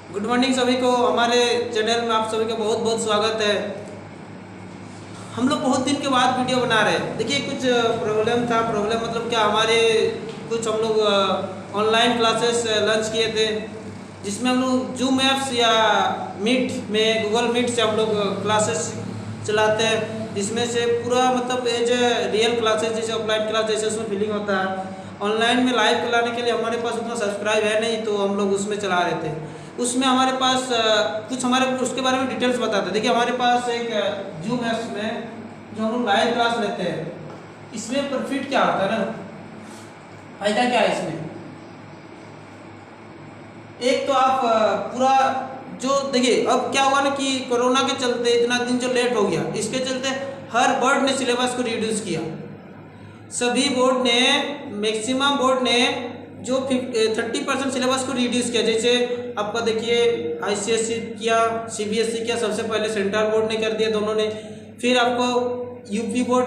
Good morning सभी को। हमारे चैनल में आप सभी का बहुत बहुत स्वागत है। हम लोग बहुत दिन के बाद वीडियो बना रहे हैं। देखिए कुछ प्रॉब्लम था। प्रॉब्लम मतलब क्या, हमारे कुछ हम लोग ऑनलाइन क्लासेस लॉन्च किए थे, जिसमें हम लोग जूम ऐप्स या मीट में, गूगल मीट से हम लोग क्लासेस चलाते हैं, जिसमें से पूरा मतलब एज रियल क्लासेस जैसे ऑफलाइन क्लास जैसे उसमें फीलिंग होता है। ऑनलाइन में लाइव चलाने के लिए हमारे पास उतना सब्सक्राइब है नहीं, तो हम लोग उसमें चला रहे थे। उसमें हमारे पास कुछ हमारे उसके बारे में डिटेल्स बताते हैं। देखिए हमारे पास एक जूम ऐप्स में जो हम लोग लाइव क्लास लेते हैं, इसमें प्रॉफिट क्या होता है ना, फायदा क्या है इसमें। एक तो आप पूरा जो देखिए, अब क्या हुआ ना कि कोरोना के चलते इतना दिन जो लेट हो गया, इसके चलते हर बोर्ड ने सिलेबस को रिड्यूस किया। सभी बोर्ड ने, मैक्सिमम बोर्ड ने जो 30% सिलेबस को रिड्यूस किया। जैसे आपका देखिए ICSE किया, CBSE किया, सबसे पहले सेंट्रल बोर्ड ने कर दिया दोनों ने। फिर आपको यूपी बोर्ड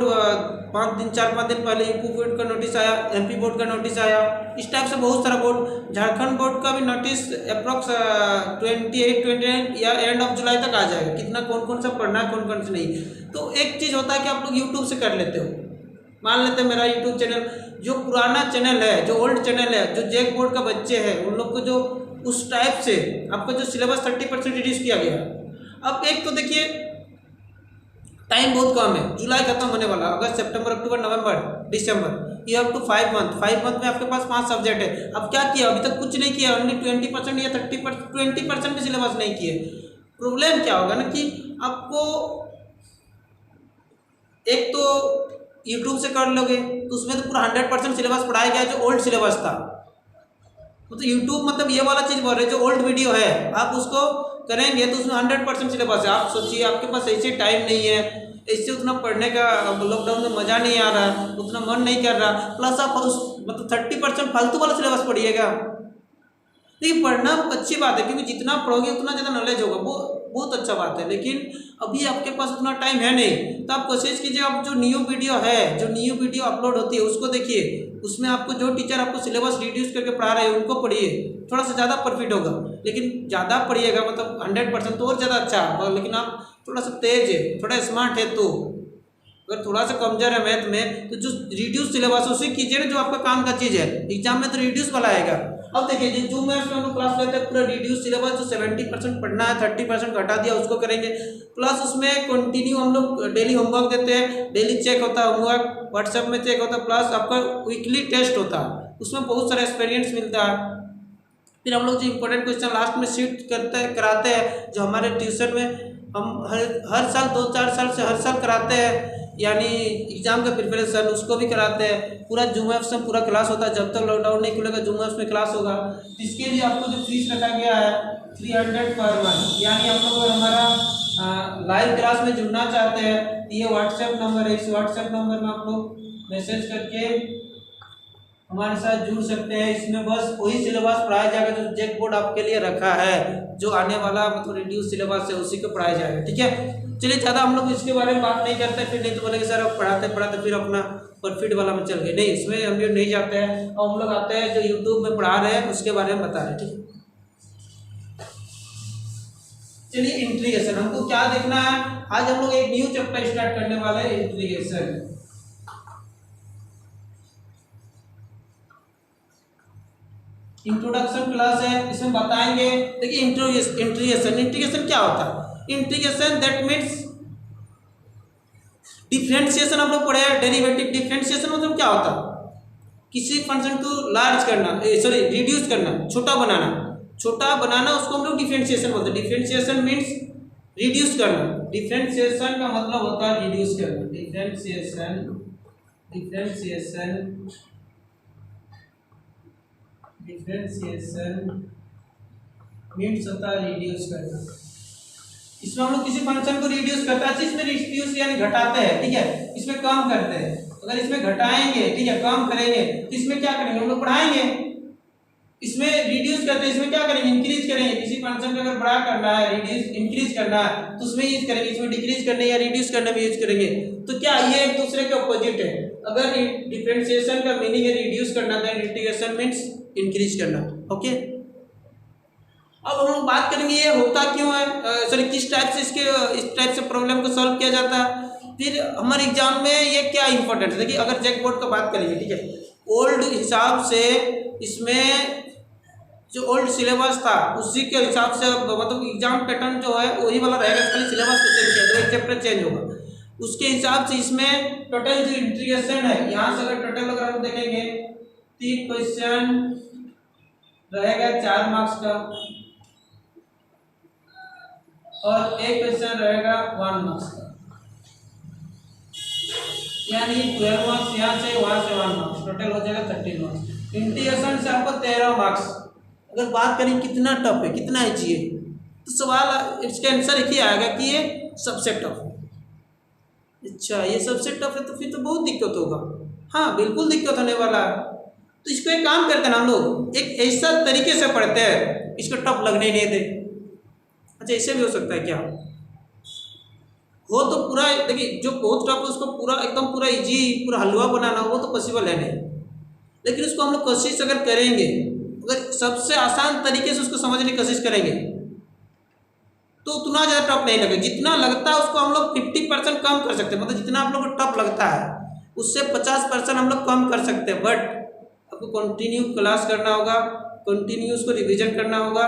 4-5 दिन पहले यूपी बोर्ड का नोटिस आया, MP बोर्ड का नोटिस आया। इस टाइप से बहुत सारा बोर्ड, झारखंड बोर्ड का भी नोटिस अप्रॉक्स 28-29 या एंड ऑफ जुलाई तक आ जाएगा, कितना कौन कौन सा पढ़ना है, कौन कौन सा नहीं। तो एक चीज़ होता है कि आप लोग यूट्यूब से कर लेते हो। मान लेते हैं मेरा यूट्यूब चैनल, जो पुराना चैनल है, जो ओल्ड चैनल है, जो जेक बोर्ड का बच्चे हैं, उन लोग को जो उस टाइप से आपका जो सिलेबस 30% रिड्यूस किया गया। अब एक तो देखिए टाइम बहुत कम है, जुलाई खत्म होने वाला, अगस्त सितंबर अक्टूबर नवंबर दिसंबर, ये अप टू 5 मंथ। 5 मंथ में आपके पास 5 सब्जेक्ट है। अब क्या किया, अभी तक कुछ नहीं किया, ओनली 20% या 30%, 20% भी सिलेबस नहीं किए। प्रॉब्लम क्या होगा ना कि आपको एक तो यूट्यूब से कर लोगे तो उसमें तो पूरा 100% सिलेबस पढ़ाया गया, जो ओल्ड सिलेबस था। तो यूट्यूब मतलब ये वाला चीज़ बोल रहे, जो ओल्ड वीडियो है आप उसको करेंगे तो उसमें 100% सिलेबस है। आप सोचिए आपके पास ऐसे टाइम नहीं है, इससे उतना पढ़ने का, लॉकडाउन में मज़ा नहीं आ रहा, उतना मन नहीं कर रहा, प्लस आप उस मतलब 30% फालतू वाला सिलेबस पढ़िएगा। देखिए पढ़ना अच्छी बात है, क्योंकि जितना पढ़ोगे उतना ज़्यादा नॉलेज होगा, वो बहुत अच्छा बात है। लेकिन अभी आपके पास उतना टाइम है नहीं, तो आप कोशिश कीजिए, आप जो न्यू वीडियो है, जो न्यू वीडियो अपलोड होती है उसको देखिए। उसमें आपको जो टीचर आपको सिलेबस रिड्यूस करके पढ़ा रहे हैं उनको पढ़िए, थोड़ा सा ज़्यादा प्रॉफिट होगा। लेकिन ज़्यादा पढ़िएगा मतलब 100% तो और ज़्यादा अच्छा होगा। लेकिन आप थोड़ा सा तेज है, थोड़ा स्मार्ट है, तो अगर थोड़ा सा कमजोर है मैथ में, तो जो रिड्यूस सिलेबस उसे कीजिए ना, जो आपका काम का चीज़ है। एग्जाम में तो रिड्यूस वाला आएगा। अब देखिए जो जूम ऐप्स में हम लोग क्लास लेते हैं, पूरा रिड्यूस सिलेबस, जो 70% पढ़ना है 30% घटा दिया उसको करेंगे। प्लस उसमें कंटिन्यू हम लोग डेली होमवर्क देते हैं, डेली चेक होता है होमवर्क, व्हाट्सएप में चेक होता है, प्लस आपका वीकली टेस्ट होता है, उसमें बहुत सारा एक्सपीरियंस मिलता है। फिर हम लोग जो इंपॉर्टेंट क्वेश्चन लास्ट में शीट कराते हैं, जो हमारे ट्यूशन में हम हर साल 2-4 साल से हर साल कराते हैं, यानी एग्जाम का प्रिपरेशन उसको भी कराते हैं। पूरा जूम ऐप्स में पूरा क्लास होता है, जब तक लॉकडाउन नहीं खुलेगा जूम ऐप्स में क्लास होगा। इसके लिए आपको जो फीस रखा गया है 300 पर मंथ, यानी हम लोग अगर हमारा लाइव क्लास में जुड़ना चाहते हैं, ये व्हाट्सएप नंबर है, इस व्हाट्सएप नंबर में आप लोग मैसेज करके हमारे साथ जुड़ सकते हैं। इसमें बस वही सिलेबस पढ़ाया जाएगा जो जेक बोर्ड आपके लिए रखा है, जो आने वाला मतलब रिड्यूस सिलेबस है उसी को पढ़ाया जाएगा। ठीक है, चलिए ज़्यादा हम लोग इसके बारे में बात नहीं करते, फिर नहीं तो बोलेंगे सर अब पढ़ाते पढ़ाते फिर अपना प्रॉफिट वाला में चल गए। नहीं, इसमें हम लोग नहीं जाते हैं, और हम लोग आते हैं जो यूट्यूब में पढ़ा रहे हैं उसके बारे में बता रहे हैं। ठीक है, चलिए इंट्रीगेशन हमको क्या देखना है। आज हम लोग एक न्यू चैप्टर स्टार्ट करने वाले हैं, इंट्रीगेशन। इंट्रोडक्शन क्लास है, इसमें बताएंगे। देखिए इंटीग्रेशन क्या होता है। Integration that means differentiation. हम लोग पढ़े हैं डेरिवेटिव। डिफरेंशिएशन मतलब क्या होता है, किसी फंक्शन को लार्ज करना, सॉरी रिड्यूस करना, छोटा बनाना। छोटा बनाना उसको हम लोग डिफरेंशिएशन बोलते हैं। डिफरेंशिएशन मीन्स रिड्यूस करना। डिफरेंशिएशन का मतलब होता है रिड्यूस करना। डिफरेंशिएशन मीन्स होता है रिड्यूस करना। इसमें हम लोग किसी फंक्शन को रिड्यूस करते हैं, इसमें रिड्यूस यानी घटाते हैं, ठीक है, इसमें कम करते हैं। अगर इसमें घटाएंगे, ठीक है, कम करेंगे, तो इसमें क्या करेंगे हम लोग पढ़ाएंगे। इसमें रिड्यूस करते हैं, इसमें क्या करेंगे इंक्रीज करेंगे। किसी फंक्शन को अगर बड़ा करना है, रिड्यूस इंक्रीज करना है, तो उसमें यूज करेंगे। इसमें डिक्रीज करने या रिड्यूस करने में यूज करेंगे। तो क्या ये एक दूसरे के ऑपोजिट है। अगर डिफरेंशिएशन का मीनिंग है रिड्यूस करना, तो इंटीग्रेशन मीन्स इंक्रीज करना। ओके, अब हम हम बात करेंगे ये होता क्यों है, सॉरी किस टाइप से इस टाइप से प्रॉब्लम को सॉल्व किया जाता है। फिर हमारे एग्जाम में ये क्या इंपॉर्टेंट है, देखिए अगर जैक बोर्ड का बात करेंगे, ठीक है, ओल्ड हिसाब से इसमें जो ओल्ड सिलेबस था उसी के हिसाब से मतलब एग्जाम पैटर्न जो है वही वाला रहेगा, खाली सिलेबस को चेंज किया तो एक चैप्टर चेंज होगा। उसके हिसाब से इसमें टोटल जो इंटीग्रेशन है, यहाँ से अगर टोटल अगर हम देखेंगे 3 क्वेश्चन रहेगा 4 मार्क्स का और 1 क्वेश्चन रहेगा 1 मार्क्स का, यानी 12 मार्क्स यहाँ से वहाँ से 1 मार्क्स, टोटल हो जाएगा 13 मार्क्स। इंटीग्रेशन से आपको 13 मार्क्स। अगर बात करें कितना टफ है, कितना इजी है, तो सवाल इसका आंसर एक ही आएगा कि ये सबसे टफ है। अच्छा ये सबसे टफ है तो फिर तो बहुत दिक्कत होगा। हाँ बिल्कुल दिक्कत होने वाला है। तो इसको एक काम करते हैं हम लोग, एक ऐसा तरीके से पढ़ते हैं इसको टफ लगने ही नहीं दे। अच्छा ऐसे भी हो सकता है क्या, हो तो पूरा देखिए जो बहुत टफ है उसको पूरा एकदम पूरा इजी पूरा हलवा बनाना वो तो पॉसिबल है नहीं, लेकिन उसको हम लोग कोशिश अगर करेंगे, अगर सबसे आसान तरीके से उसको समझने की कोशिश करेंगे तो उतना ज़्यादा टफ नहीं लगेगा। जितना लगता है उसको हम लोग 50% कम कर सकते हैं, मतलब जितना आप लोग को टफ लगता है उससे 50% हम लोग कम कर सकते हैं। बट आपको कंटिन्यू क्लास करना होगा, कंटिन्यू उसको रिवीजन करना होगा।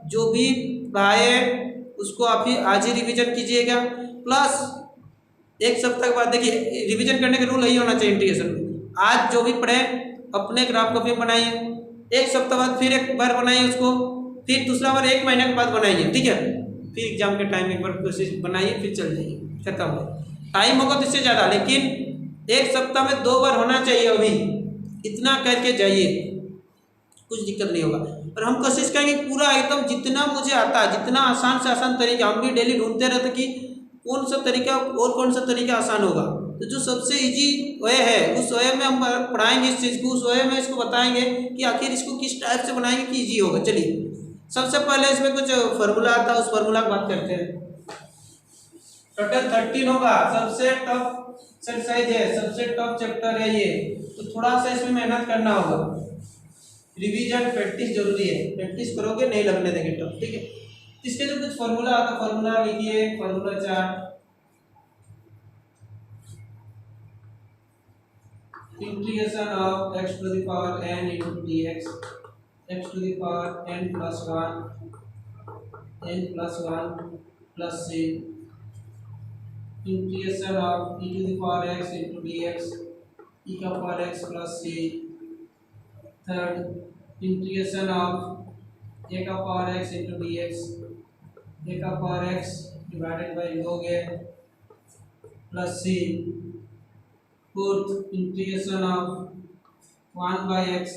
जो भी पढ़ाए उसको आप ही आज ही रिवीजन कीजिएगा, प्लस 1 सप्ताह के बाद देखिए रिवीजन करने का रूल यही होना चाहिए इंटीग्रेशन में। आज जो भी पढ़े अपने ग्राफ कॉपी बनाइए, 1 सप्ताह बाद फिर एक बार बनाइए उसको, फिर दूसरा बार 1 महीने के बाद बनाइए, ठीक है। फिर एग्जाम के टाइम एक बार कोशिश बनाइए, फिर चल जाइए, खत्म है। टाइम होगा तो इससे ज़्यादा, लेकिन 1 सप्ताह में 2 बार होना चाहिए। अभी इतना करके जाइए, कुछ दिक्कत नहीं होगा। और हम कोशिश करेंगे पूरा एकदम जितना मुझे आता है, जितना आसान से आसान तरीका, हम भी डेली ढूंढते रहते कि कौन सा तरीका और कौन सा तरीका आसान होगा। तो जो सबसे इजी वे है उस वे में हम पढ़ाएंगे इस चीज़ को, उस वे में इसको बताएंगे कि आखिर इसको किस टाइप से बनाएंगे कि इजी होगा। चलिए सबसे पहले इसमें कुछ फार्मूला आता है, उस फार्मूला की बात करते हैं। टोटल 13 होगा, सबसे टफ एक्सरसाइज है, सबसे टफ चैप्टर है ये, तो थोड़ा सा इसमें मेहनत करना होगा। रिवीजन प्रैक्टिस जरूरी है, प्रैक्टिस करोगे नहीं लगने देंगे टफ, ठीक है। इसके जो कुछ फार्मूला आता है, फार्मूला लिखिए, formula chart. Integration of x to the power n into dx, x to the power n plus 1 plus c, integration of e to the power x into dx, e का power x plus c। Third integration of a का power x into dx, a का power x divided by log a plus c। Fourth integration of 1 by x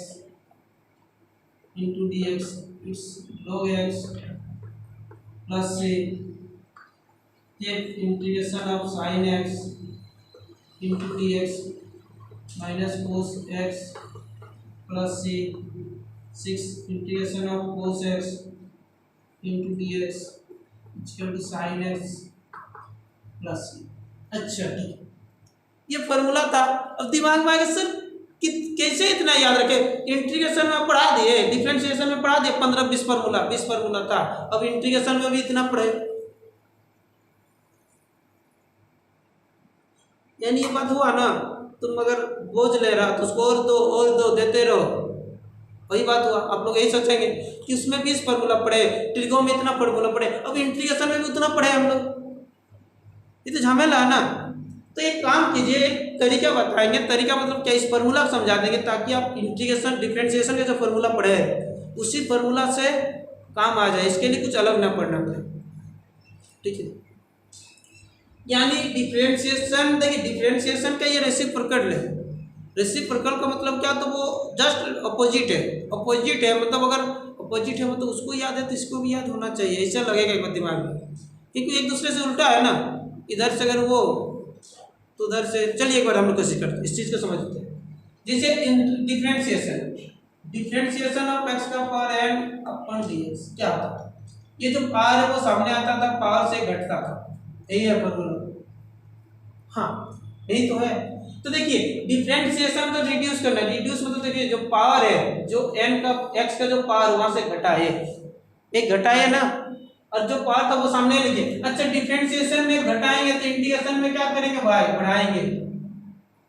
into dx, it's log x plus c। Fifth integration of sin x into dx minus cos x plus c। Six integration of cos x into dx equal to sin x plus c। अच्छा ठीक, ये formula था। अब दिमाग में आएगा sir कि कैसे इतना याद रखे, इंटीग्रेशन में पढ़ा दिए, डिफरेंशिएशन में पढ़ा दिए 15-20 फार्मूला था, अब इंटीग्रेशन में भी इतना पढ़े, यानी ये बात हुआ ना। तुम अगर बोझ ले रहा तो उसको और दो देते रहो, वही बात हुआ। आप लोग यही सोचेंगे कि उसमें 20 फार्मूला पढ़े, ट्रिगो में इतना फार्मूला पढ़े, अब इंटीग्रेशन में भी उतना पढ़े हम लोग, ये तो झमेला है ना। तो एक काम कीजिए, एक तरीका बताएंगे, तरीका मतलब क्या, इस फार्मूला को समझा देंगे ताकि आप इंटीग्रेशन डिफरेंशिएशन का जो फार्मूला पढ़े उसी फार्मूला से काम आ जाए, इसके लिए कुछ अलग ना पढ़ना पड़े, ठीक है। यानी डिफरेंशिएशन, देखिए डिफरेंशिएशन का ये रेसिप्रोकल है। रेसिप्रोकल का मतलब क्या, तो वो जस्ट अपोजिट है, मतलब अगर अपोजिट है मतलब उसको याद है तो इसको भी याद होना चाहिए, ऐसा लगेगा एक दिमाग में, क्योंकि एक दूसरे से उल्टा है ना। इधर से अगर वो तो उधर से, चलिए एक बार हम लोग कोशिश करते हैं इस चीज़ को समझते हैं। जैसे डिफरेंशिएशन ऑफ x का पावर n अपन dx क्या होता था, ये जो पावर है वो सामने आता था, पावर से घटता था, यही है फॉर्मूला। हाँ यही तो है। तो देखिए डिफरेंशिएशन तो रिड्यूस करना, रिड्यूस मतलब देखिए जो पावर है, जो n का x का जो पावर वहां से घटा है, एक घटाए ना, और जो पावर था वो सामने लिखे। अच्छा डिफरेंशिएशन में घटाएंगे तो इंटीग्रेशन में क्या करेंगे भाई, बढ़ाएंगे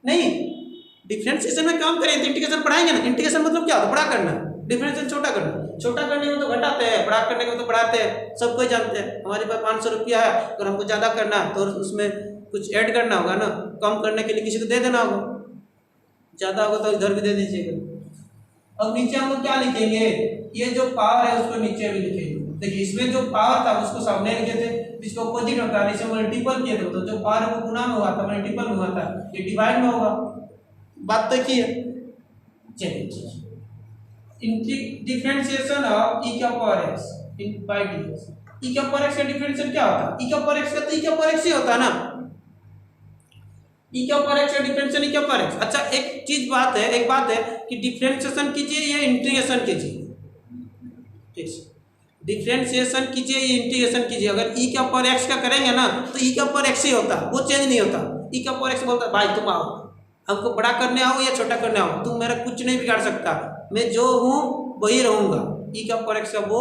नहीं। डिफरेंशिएशन में काम करें तो इंटीग्रेशन बढ़ाएंगे ना। इंटीग्रेशन मतलब क्या होता है, बड़ा करना। डिफरेंशिएशन छोटा करना। छोटा करने में तो घटाते हैं, बड़ा करने में तो बढ़ाते हैं, सब कोई जानते हैं। हमारे पास 500 रुपया है, अगर हमको ज़्यादा करना है तो उसमें कुछ ऐड करना होगा ना, कम करने के लिए किसी को दे देना होगा। ज़्यादा होगा तो इधर भी दे दीजिएगा। अब नीचे हम लोग क्या लिखेंगे, ये जो पावर है उसको नीचे भी लिखेंगे। देखिए इसमें जो पावर था उसको सामने लिखे थे, इसको अपोजिट होता है, इसे मल्टीपल किए थे तो जो पावर है वो गुना में हुआ था, मल्टीपल में हुआ था, ये डिवाइड में होगा। बात तक ही है। चलिए डिफरेंशिएशन ऑफ e का power x by dx। e का पावर x का डिफरेंशिएशन क्या होता है, e का पावर x का तो e का पावर x ही होता है ना। e का पावर x का डिफरेंशिएशन e का पावर x। अच्छा एक बात है कि डिफरेंशिएशन कीजिए या इंटीग्रेशन कीजिए, ठीक है, डिफरेंशिएशन कीजिए या इंटीग्रेशन कीजिए, अगर e का पावर x का करेंगे ना तो e का पावर x ही होता, वो चेंज नहीं होता। e का पावर x बोलता है भाई तुम आओ, हमको बड़ा करने आओ या छोटा करने आओ, तुम मेरा कुछ नहीं बिगाड़ सकता, मैं जो हूँ वही रहूँगा। ई का पावर एक्स का वो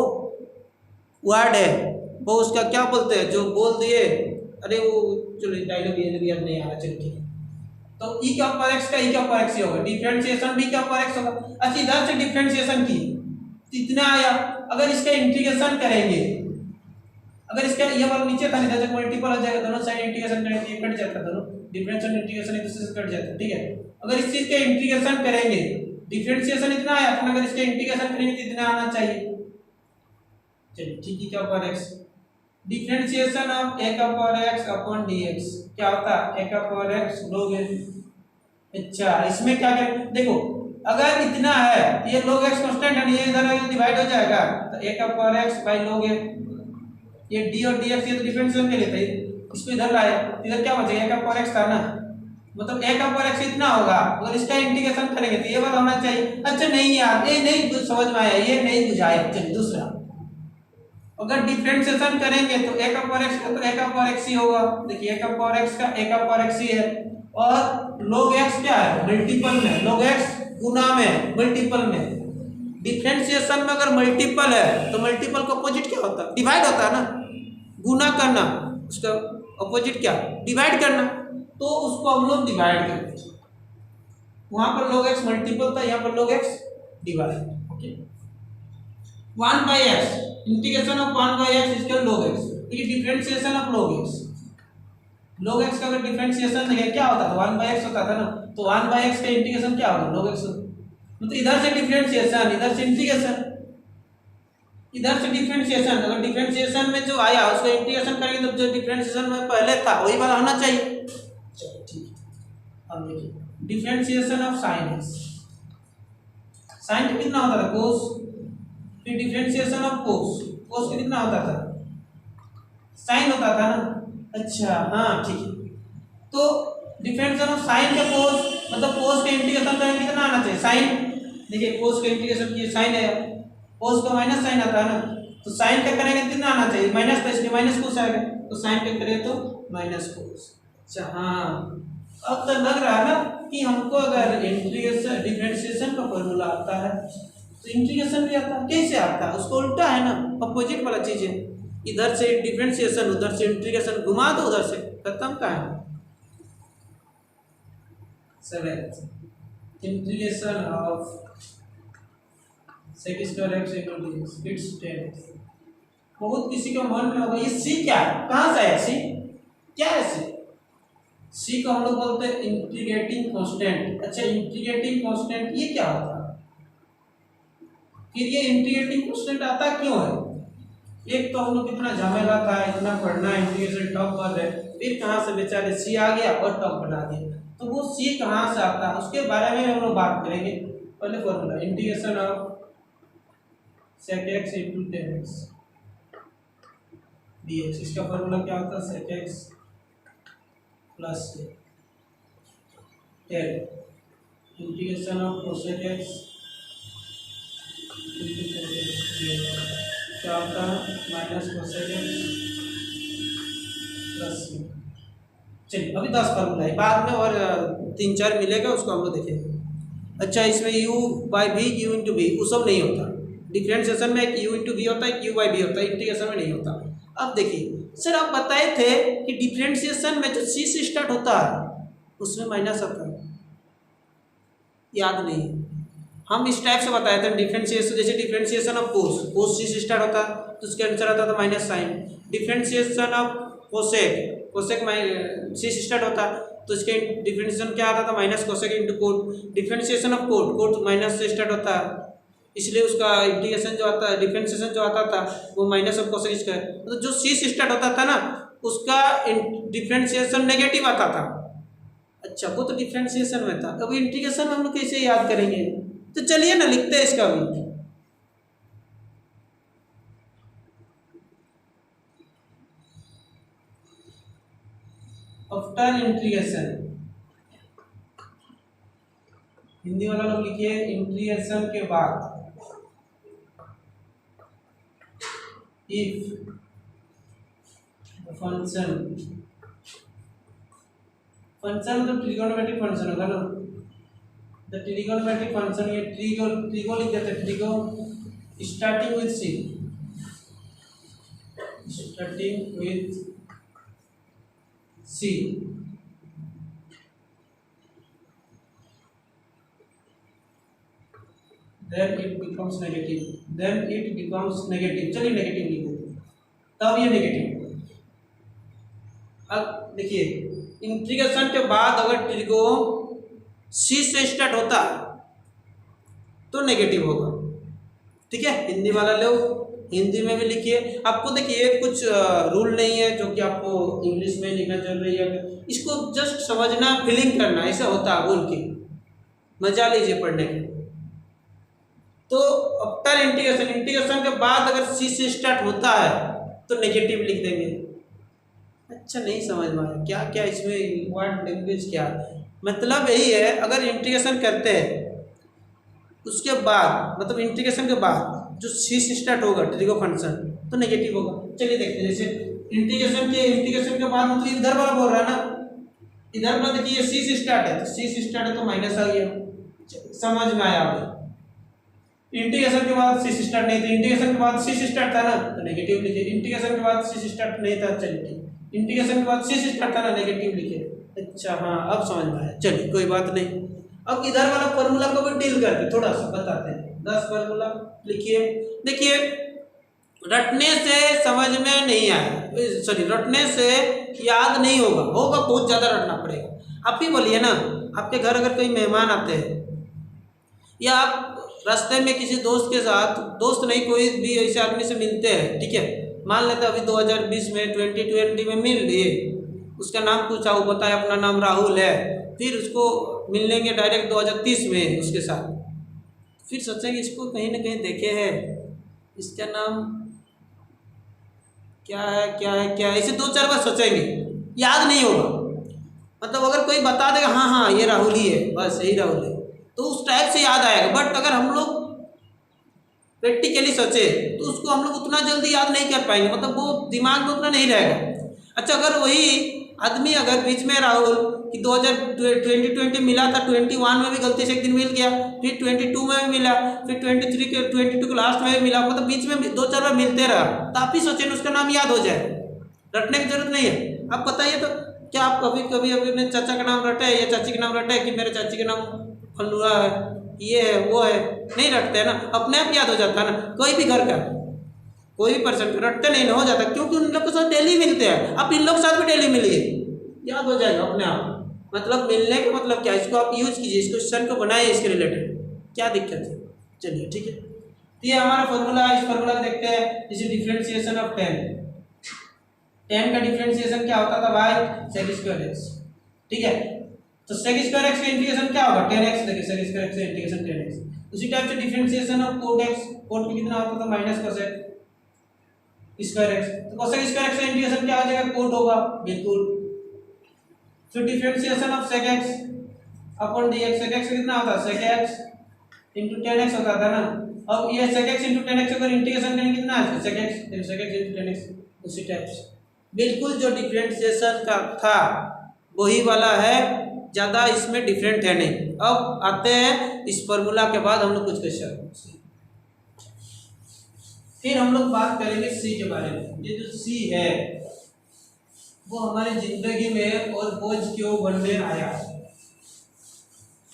वर्ड है, वो उसका क्या बोलते हैं जो बोल दिए, अरे वो चलो डायलॉग ये याद नहीं आ रहा, चलो ठीक है। तो ई का पावर एक्स का ई का पावर एक्स ही होगा, डिफरेंशिएशन भी का पावर एक्स होगा। अच्छा इधर से डिफरेंशिएशन की कितना आया, अगर इसका इंटीग्रेशन करेंगे, अगर इसका ये वाला नीचे था इधर से मल्टीपल हो जाएगा, दोनों साइड इंटीग्रेशन करेंगे कट जाता, दोनों डिफरेंशियल इंटीग्रेशन एक दूसरे से कट जाता, ठीक है। अगर इस चीज का इंटीग्रेशन करेंगे, डिफरेंशिएशन इतना आया था, अगर इसका इंटीग्रेशन करेंगे तो इतना आना चाहिए। चलिए ठीक है, क्या power x differentiation of a का पावर x अपॉन dx क्या होता है, a का पावर x log a। अच्छा इसमें क्या करें, देखो अगर इतना है ये log x कांस्टेंट है, ये इधर डिवाइड हो जाएगा तो a का power x by log a, ये d और dx ये तो डिफरेंशिएशन के लिए थे, इसको इधर लाए, इधर क्या बचेगा, a का पावर x था ना, मतलब a का पावर x इतना होगा, अगर इसका इंटीग्रेशन करेंगे तो ये वाला होना चाहिए। अच्छा नहीं यार ये नहीं समझ में आया, ये नहीं बुझाया। चलिए दूसरा, अगर डिफरेंशिएशन करेंगे तो a का पावर x का तो a का पावर x ही होगा। देखिए a का पावर x का a का पावर x ही है, और log x क्या है, मल्टीपल में, log x गुना में, मल्टीपल में। डिफरेंशिएशन में अगर मल्टीपल है तो मल्टीपल का अपोजिट क्या होता है, डिवाइड होता है ना, गुना करना, उसका अपोजिट क्या, डिवाइड करना, तो उसको हम लोग डिवाइड करते हैं। वहां पर log x मल्टीपल था, यहाँ पर log x divide, okay. 1 by x integration of 1 by x equal log x, ये differentiation of log x। log x का अगर डिफरेंशिएशन है क्या होता था, 1 by x होता था ना, तो 1 by x का इंटीग्रेशन क्या होगा, log x। मतलब इधर से डिफरेंशिएशन, इधर से इंटीग्रेशन, इधर से डिफरेंशिएशन, अगर डिफरेंशिएशन में जो आया उसको इंटीग्रेशन करेंगे तो जो डिफरेंशिएशन में पहले था वही वाला होना चाहिए। चलो ठीक है, अब देखिए differentiation of sin x, sin का कितना होता था cos, फिर डिफरेंशिएशन ऑफ cos, cos का कितना होता था, sin होता था ना। अच्छा हाँ ठीक है, तो डिफरेंशिएशन ऑफ sin का cos, मतलब cos का इंटीग्रेशन करेंगे कितना आना चाहिए, sin। देखिए cos का इंटीग्रेशन किए sin है, cos का माइनस साइन आता है ना, तो sin का करेंगे कितना आना चाहिए, माइनस, तो इसलिए माइनस cos आएगा, तो sin का करें तो माइनस cos। अच्छा हाँ, अब तो लग रहा है ना कि हमको अगर इंटीग्रेशन डिफरेंशिएशन का फॉर्मूला आता है तो इंटीग्रेशन भी आता है। कैसे आता है, उसको उल्टा है ना, अपोजिट वाला चीज है। इधर से डिफरेंशिएशन, उधर से इंटीग्रेशन, घुमा दो उधर से, खत्म का है। Integration of sec square x equal to x, it's 10। बहुत किसी का मन में होगा ये c क्या है, कहाँ से है c, क्या है c, c को हम लोग बोलते हैं इंटीग्रेटिंग कांस्टेंट। अच्छा इंटीग्रेटिंग कांस्टेंट ये क्या होता है, फिर ये इंटीग्रेटिंग कांस्टेंट आता क्यों है, एक तो हम लोग कितना झमेला था, इतना पढ़ना इंटीग्रेशन टॉप कर रहे, फिर कहाँ से बेचारे c आ गया और टॉप बना दिया, तो वो c कहाँ से आता है उसके बारे में हम लोग बात करेंगे। पहले formula integration of sec x into 10x dx, इसका फॉर्मूला क्या होता है, sec x plus 10 integration of cosec x into cosec x क्या होता है, माइनस cosec x प्लस। चलिए अभी 10 फॉर्मूला है, बाद में और 3-4 मिलेगा उसको हम लोग देखेंगे। अच्छा इसमें u by v u into v वो सब नहीं होता, डिफरेंशिएशन में एक u इंटू वी होता है, q बाई वी होता है, इंटीग्रेशन में नहीं होता। अब देखिए सर आप बताए थे कि डिफरेंशिएशन में जो c से स्टार्ट होता है उसमें माइनस आता है, याद नहीं है। हम इस टाइप से बताए थे डिफरेंशिएशन, जैसे डिफरेंशिएशन ऑफ कोस, कोस सी से स्टार्ट होता तो उसके आंसर आता था minus sine. Differentiation of cosec, cosec सी से स्टार्ट होता तो इसके डिफरेंशिएशन क्या आता था minus cosec into cot. Differentiation of cot, cot minus से स्टार्ट होता है इसलिए उसका इंटीग्रेशन जो आता है, डिफरेंशिएशन जो आता था वो माइनस ऑफ कोसेक स्क्वायर। तो जो सी से स्टार्ट होता था ना उसका डिफरेंशिएशन नेगेटिव आता था। अच्छा वो तो डिफरेंशिएशन में था, अब इंटीग्रेशन में हम लोग कैसे याद करेंगे? तो चलिए ना लिखते हैं इसका भी। आफ्टर इंटीग्रेशन, हिंदी वाला लोग लिखिए इंटीग्रेशन के बाद, इफ फंक्शन, फंक्शन मतलब ट्रिगोनोमेट्रिक फंक्शन होगा ना, द ट्रिगोनोमेट्रिक फंक्शन, ये ट्रिगो लिख देते हैं, trigo starting with C, starting with C, then it becomes negative, then it becomes negative। चलिए नेगेटिव लिख देते हैं, तब ये नेगेटिव। अब देखिए इंटीग्रेशन के बाद अगर ट्रिगो सी से स्टार्ट होता तो नेगेटिव होगा, ठीक है। हिंदी वाला लोग हिंदी में भी लिखिए। आपको देखिए कुछ रूल नहीं है जो कि आपको इंग्लिश में लिखना चल रही है, इसको जस्ट समझना, फीलिंग करना, ऐसा होता है बोल के मजा लीजिए पढ़ने के। तो आफ्टर इंटीग्रेशन, इंटीग्रेशन के बाद अगर सी से स्टार्ट होता है तो नेगेटिव लिख देंगे। अच्छा नहीं समझ में आया क्या क्या इसमें वर्ड लैंग्वेज क्या है? मतलब यही है अगर इंटीग्रेशन करते हैं उसके बाद, मतलब इंटीग्रेशन के बाद जो सी से स्टार्ट होगा ट्रिगो फंक्शन तो नेगेटिव होगा। चलिए देखते हैं, जैसे इंटीग्रेशन के बाद मतलब इधर वाला बोल रहा है ना, इधर वाला देखिए सी से स्टार्ट है तो सी से स्टार्ट है तो माइनस आ गया, समझ में आया आपको। इंटीग्रेशन के बाद सी से स्टार्ट नहीं था, इंटीग्रेशन के बाद सी से स्टार्ट था ना तो नेगेटिव लिखे, इंटीग्रेशन के बाद सी से स्टार्ट नहीं था, चलिए इंटीग्रेशन के बाद सी से स्टार्ट था ना नेगेटिव लिखे। अच्छा हाँ अब समझ में आया, चलिए कोई बात नहीं। अब इधर वाला फॉर्मूला को भी डील करके थोड़ा सा बताते हैं। 10 फॉर्मूला लिखिए। देखिए रटने से समझ में नहीं आया, सॉरी रटने से याद नहीं होगा, होगा बहुत ज़्यादा रटना पड़ेगा। आप ही बोलिए ना, आपके घर अगर कोई मेहमान आते हैं या आप रास्ते में किसी दोस्त के साथ, दोस्त नहीं कोई भी ऐसे आदमी से मिलते हैं, ठीक है, मान लेते अभी 2020 में 2020 में मिल लिए, उसका नाम पूछा, वो बताया अपना नाम राहुल है, फिर उसको मिलेंगे डायरेक्ट 2030 में उसके साथ, फिर सोचेंगे इसको कहीं ना कहीं देखे हैं, इसका नाम क्या है क्या है क्या है, ऐसे 2-4 बार सोचेंगे, याद नहीं होगा। मतलब अगर कोई बता देगा हाँ हाँ ये राहुल ही है, बस यही राहुल है, तो उस टाइप से याद आएगा। बट अगर हम लोग प्रैक्टिकली सोचे तो उसको हम लोग उतना जल्दी याद नहीं कर पाएंगे, मतलब वो दिमाग में उतना नहीं रहेगा। अच्छा अगर वही आदमी अगर बीच में राहुल कि 2020 मिला था, 21 में भी गलती से एक दिन मिल गया, फिर 22 में भी मिला, फिर 22 के लास्ट में भी मिला, मतलब बीच में 2-4 बार मिलते रहा, तो आप ही सोचें उसका नाम याद हो जाए, रटने की जरूरत नहीं है। आप बताइए तो क्या आप कभी कभी अपने चाचा का नाम रटे या चाची का नाम रटे कि मेरे चाची का नाम फल्लुआ है, ये है वो है, नहीं रटते हैं ना, अपने आप याद हो जाता है ना। कोई भी घर का कोई भी पर्सन रटते नहीं ना, हो जाता क्योंकि उन लोग के साथ डेली मिलते हैं। आप इन लोग के साथ भी डेली मिलिए, याद हो जाएगा अपने आप। मतलब मिलने का मतलब क्या, इसको आप यूज कीजिए, इस क्वेश्चन को बनाइए इसके रिलेटेड, क्या दिक्कत है। चलिए ठीक है, तो ये हमारा फॉर्मूला है। इस फॉर्मूला को देखते हैं, जैसे डिफरेंशिएशन ऑफ 10 का डिफरेंशिएशन क्या होता था भाई, sec स्क्वायर x, ठीक है। तो sec स्क्वायर x का इंटीग्रेशन क्या होगा 10x, देखिए sec स्क्वायर x का इंटीग्रेशन 10x। उसी टाइप से differentiation of cot x, cot में कितना होता था माइनस cosec स्क्वायर x, तो cosec स्क्वायर x का इंटीग्रेशन क्या हो जाएगा cot होगा, बिल्कुल। फिर differentiation of sec x upon dx, sec x कितना होता है sec x into 10x होता था ना। अब ये sec x into 10x अगर इंटीग्रेशन करेंगे कितना है sec x into 10x, उसी टाइप से बिल्कुल जो डिफरेंशिएशन का था वही वाला है, ज़्यादा इसमें डिफरेंट है नहीं। अब आते हैं इस फॉर्मूला के बाद हम लोग कुछ क्वेश्चन। फिर हम लोग बात करेंगे सी के बारे में। ये जो सी है वो हमारी जिंदगी में और बोझ क्यों बनने आया,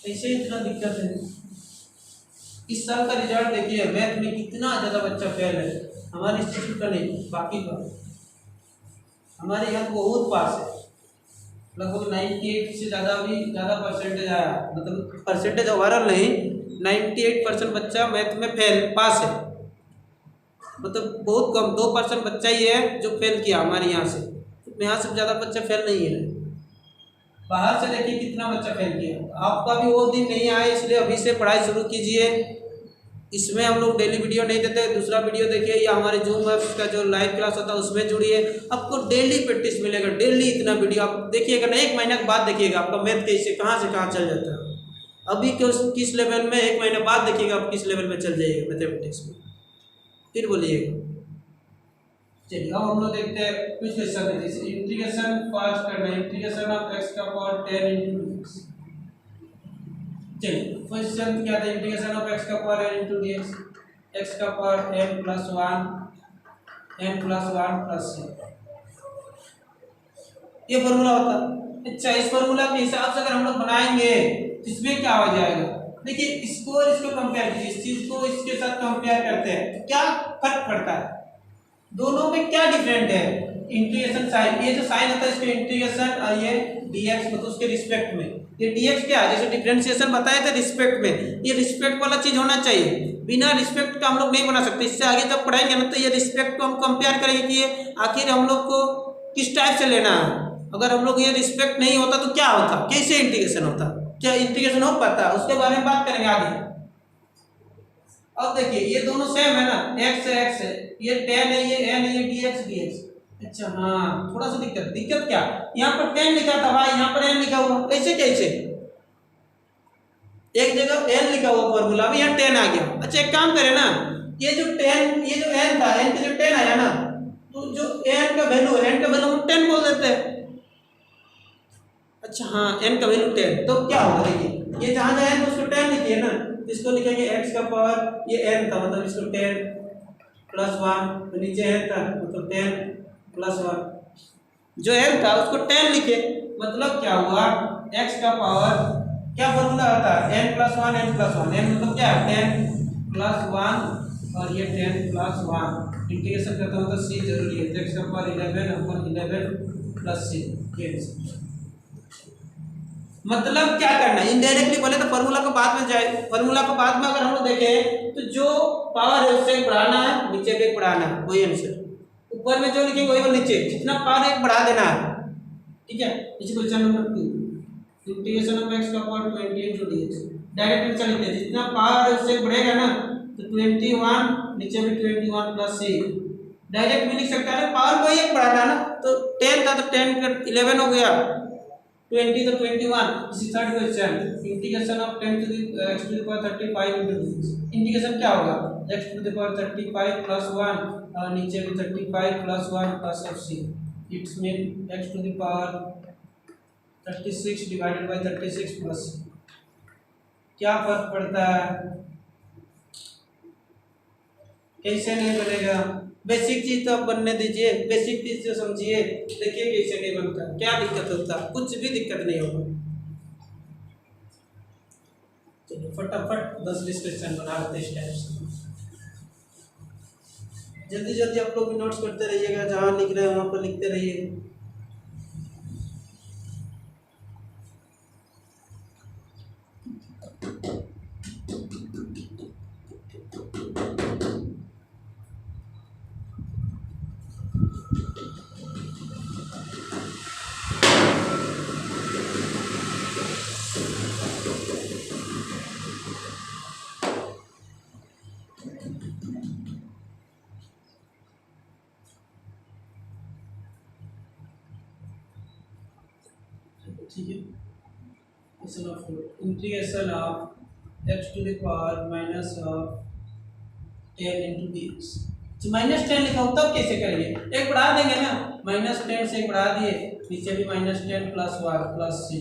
ऐसे इतना दिक्कत है। इस साल का रिजल्ट देखिए, मैथ में कितना ज़्यादा बच्चा फेल है, हमारे इंस्टीट्यूट का नहीं बाकी का। हमारे यहाँ बहुत पास है, लगभग 98 से ज़्यादा भी ज़्यादा परसेंटेज आया, मतलब परसेंटेज ओवरऑल नहीं, 98% बच्चा मैथ में फेल पास है, मतलब बहुत कम 2% बच्चा ही है जो फेल किया हमारे यहाँ से। तो यहाँ से ज़्यादा बच्चा फेल नहीं है। बाहर से देखिए कितना बच्चा फेल किया। आपका भी वो दिन नहीं आए, इसलिए अभी से पढ़ाई शुरू कीजिए। इसमें हम लोग डेली वीडियो नहीं देते, दूसरा वीडियो देखिए या हमारे जूम ऐप्स का जो लाइव क्लास होता है उसमें जुड़िए, आपको डेली प्रैक्टिस मिलेगा। डेली इतना वीडियो आप देखिएगा ना, 1 महीने के बाद देखिएगा आपका मैथ कैसे कहाँ से कहाँ चल जाता है। अभी किस लेवल में, 1 महीने बाद देखिएगा आप किस लेवल में चल जाइएगा मैथमेटिक्स में, फिर बोलिएगा। चलिए अब हम लोग देखते हैं कुछ क्वेश्चन है, जैसे इंटीग्रेशन फास्ट करना है, इंटीग्रेशन ऑफ x का पावर 10 into dx। चलिए क्वेश्चन क्या था, इंटीग्रेशन ऑफ x का power n into dx, x का power n plus 1 plus c, ये फॉर्मूला होता है। अच्छा, इस फॉर्मूला के हिसाब से अगर हम लोग बनाएंगे तो इसमें क्या हो जाएगा, देखिए इसको और इसको कंपेयर कीजिए, इस चीज को इसके साथ कंपेयर करते हैं, क्या फर्क पड़ता है, दोनों में क्या डिफरेंट है। इंटीग्रेशन साइन, ये जो साइन होता है इसके इंटीग्रेशन, और ये dx मतलब उसके रिस्पेक्ट में, ये dx क्या है, जैसे डिफरेंशिएशन बताए थे रिस्पेक्ट में, ये रिस्पेक्ट वाला चीज होना चाहिए, बिना रिस्पेक्ट का हम लोग नहीं बना सकते। इससे आगे जब पढ़ाएंगे ना तो ये रिस्पेक्ट को हम कंपेयर करेंगे कि ये आखिर हम लोग को किस टाइप से लेना है। अगर हम लोग ये रिस्पेक्ट नहीं होता तो क्या होता, कैसे इंटीग्रेशन होता, क्या इंटीग्रेशन हो पाता, उसके बारे में बात करेंगे आगे। अब देखिए ये दोनों सेम है ना, x है x है, ये 10 है ये n है, ये dx। अच्छा हाँ, थोड़ा सा दिक्कत क्या, यहाँ पर 10 लिखा था भाई, यहाँ पर n लिखा हुआ, कैसे एक जगह n लिखा हुआ फॉर्मूला में, यहाँ 10 आ गया। अच्छा एक काम करें ना, ये जो 10, ये जो n था, n का जो 10 आया ना, तो जो n का वैल्यू है, n का वैल्यू हम 10 बोल देते हैं। अच्छा हाँ, n का वैल्यू 10, तो क्या होगा, देखिए ये जहाँ जाए तो उसको 10 लिखिए ना, इसको लिखेंगे x का पावर, ये n था मतलब इसको 10 plus 1, तो नीचे n था मतलब 10 plus 1, जो n था उसको 10 लिखे, मतलब क्या हुआ, x का पावर क्या फॉर्मूला होता है, n plus 1 n मतलब क्या है 10 plus 1 और ये 10 plus 1, इंटीग्रेशन करता हूँ तो c जरूरी है, तो x का पावर 11 upon 11 plus c। मतलब क्या करना है, इनडायरेक्टली बोले तो फॉर्मूला को बाद में जाए, फॉर्मूला को बाद में अगर हम लोग देखें तो जो पावर है उससे बढ़ाना है, नीचे भी बढ़ाना है, वही आंसर, ऊपर में जो लिखेंगे वही नीचे, जितना पावर एक बढ़ा देना है, ठीक है। इसी question number 2, integration of x का power 20 into dx, direct answer लिखते हैं, जितना पावर है उससे बढ़ेगा ना तो 21, नीचे भी 21 plus c, डायरेक्ट भी लिख सकता है, पावर को एक बढ़ाना ना, तो 10 था तो 10 का 11 हो गया, 20 तो 21। इसी third question, integration of 10 to the x to the power 35 into dx, integration क्या होगा, x to the power 35 plus 1 और नीचे भी 35 plus 1 plus fc, it's mean x to the power 36 divided by 36 plus c। क्या फर्क पड़ता है, कैसे नहीं बनेगा, बेसिक चीज तो बनने दीजिए, बेसिक चीज तो समझिए, देखिए कैसे नहीं बनता, क्या दिक्कत होता, कुछ भी दिक्कत नहीं होगा। चलिए फटाफट 10-20 क्वेश्चन बना लेते हैं इस टाइप से, जल्दी आप लोग भी नोट्स करते रहिएगा, जहाँ लिख रहे हैं वहाँ पर लिखते रहिए। ठीक है, integration of x to the power minus of 10 into dx, -10 लिखा हो तब कैसे करेंगे, एक बढ़ा देंगे ना, -10 से एक बढ़ा दिए, नीचे भी -10 plus 1 plus c।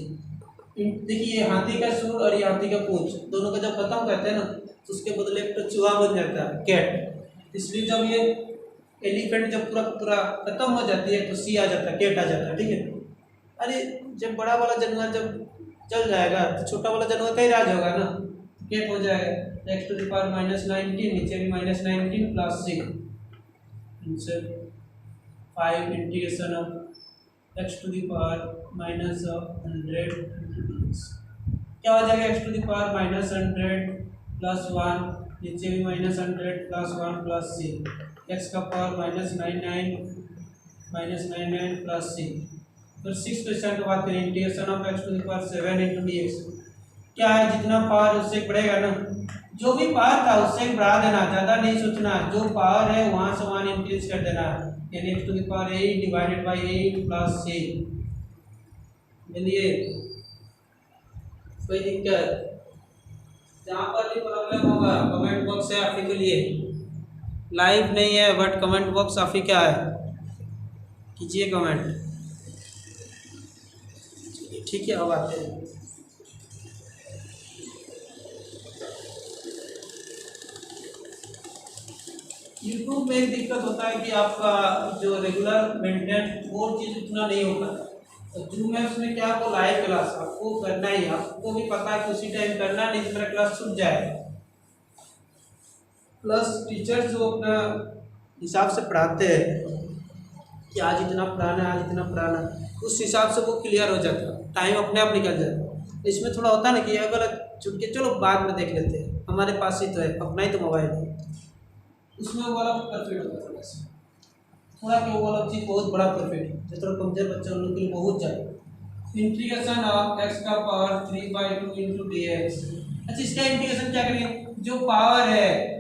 देखिए हाथी का सूर और ये हाथी का पूंछ, दोनों का जब खत्म करते हैं ना तो उसके बदले एक तो चूहा बन जाता है, कैट, इसलिए जब ये एलिफेंट जब पूरा पूरा खत्म हो जाती है तो सी आ जाता है, कैट आ जाता है, ठीक है। अरे जब बड़ा वाला जानवर जब चल जाएगा तो छोटा वाला जानवर कहीं राज होगा ना, कैट हो जाएगा। एक्स टू द पावर -19, नीचे भी -19 plus C, answer 5 integration of x to the power -100 क्या हो जाएगा, x to the power -100 plus 1, नीचे भी -100 प्लस 1 प्लस सी, एक्स का पावर -99 प्लस सी। तो 6% के बाद फिर integration of x to the power 7 into d x, क्या है जितना पावर उससे बढ़ेगा ना, जो भी पावर था उससे बढ़ा देना, ज़्यादा नहीं सोचना, जो पावर है वहाँ से वहाँ इंक्रीज कर देना, यानी x to the power 8 divided by 8 plus c. चलिए कोई दिक्कत, जहाँ पर भी प्रॉब्लम होगा कमेंट बॉक्स है आप ही के लिए, लाइव नहीं है बट कमेंट बॉक्स आप ही क्या है, कीजिए कमेंट। ठीक है, अब आते हैं यूट्यूब में। एक दिक्कत होता है कि आपका जो रेगुलर मेंटेन वो चीज़ उतना नहीं हो पाता। तो जूम ऐप्स में क्या, आपको लाइव क्लास आपको करना ही, आपको भी पता है कि उसी टाइम करना, नहीं तो मेरा क्लास छूट जाएगा। प्लस टीचर्स जो अपना हिसाब से पढ़ाते हैं कि आज इतना पढ़ाना है, आज इतना पढ़ाना है, उस हिसाब से वो क्लियर हो जाता है, टाइम अपने आप निकल जाता है। इसमें थोड़ा होता है ना कि अगर छूट के चलो बाद में देख लेते हैं, हमारे पास ही तो है, अपना ही तो मोबाइल है, उसमें वो वाला परफेक्ट होता है थोड़ा सा, थोड़ा कि वो वाला चीज़ बहुत बड़ा परफेक्ट है, जो थोड़ा कमजोर बच्चा उन लोग के लिए बहुत ज़्यादा। इंटीग्रेशन ऑफ एक्स का पावर 3/2 इंटू डी एक्स। अच्छा, इसका इंटीग्रेशन क्या करेंगे, जो पावर है